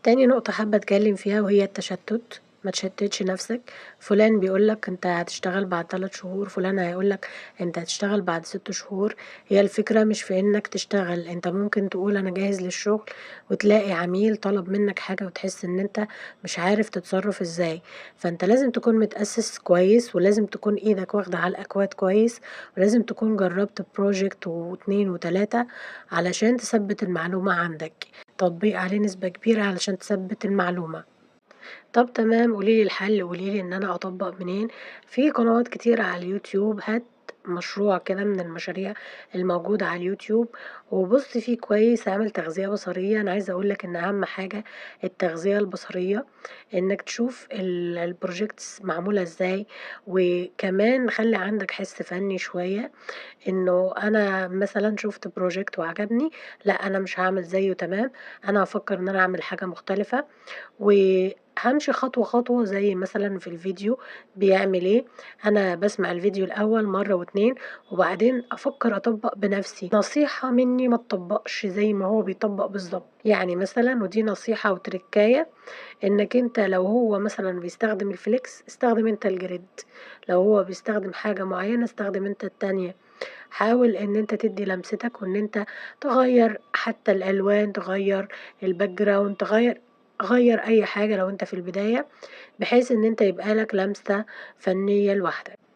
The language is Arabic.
تاني نقطة حابة أتكلم فيها وهي التشتت، ما تشتتش نفسك، فلان بيقولك انت هتشتغل بعد 3 شهور، فلان هيقولك انت هتشتغل بعد 6 شهور، هي الفكرة مش في انك تشتغل، انت ممكن تقول انا جاهز للشغل وتلاقي عميل طلب منك حاجة وتحس ان انت مش عارف تتصرف ازاي، فانت لازم تكون متأسس كويس ولازم تكون ايدك واخدة على الأكواد كويس ولازم تكون جربت بروجكت واتنين وتلاتة علشان تثبت المعلومة عندك. تطبيق عليه نسبة كبيرة علشان تثبّت المعلومة. طب تمام قولي لي الحل، قولي لي إن أنا أطبّق منين، في قنوات كتيرة على اليوتيوب، هات مشروع كده من المشاريع الموجودة على اليوتيوب وبُص فيه كويس، اعمل تغذية بصرية، أنا عايزة أقول لك إن أهم حاجة التغذية البصرية، إنك تشوف الprojects معمولة إزاي، وكمان خلّي عندك حِس فني شوية إنه أنا مثلًا شُفت project وعجبني، لأ أنا مش هاعمل زيه تمام، أنا هافكّر إن أنا أعمل حاجة مختلفة، وهامشي خطوة، خطوة زي مثلًا في الفيديو بيعمل إيه، أنا باسمع الفيديو الأول مرّة و2 وبعدين أفكّر أطبّق بنَفْسي، نصيحة منّي ما تطبّقش زي ما هو بيطبّق بالضبط، يعني مثلًا ودي نصيحة وتركاية إنّك أنت لو هو مثلًا بيستخدم الفليكس استخدم أنت الجريد، لو هو بيستخدم حاجة معيّنة استخدم أنت التانية. حاول إن أنت تدّي لمستك وإن أنت تغيّر حتى الألوان، تغيّر الbackground غيّر أي حاجة لو أنت في البداية، بحيث إن أنت يبقى لك لمسة فنية لوحدك.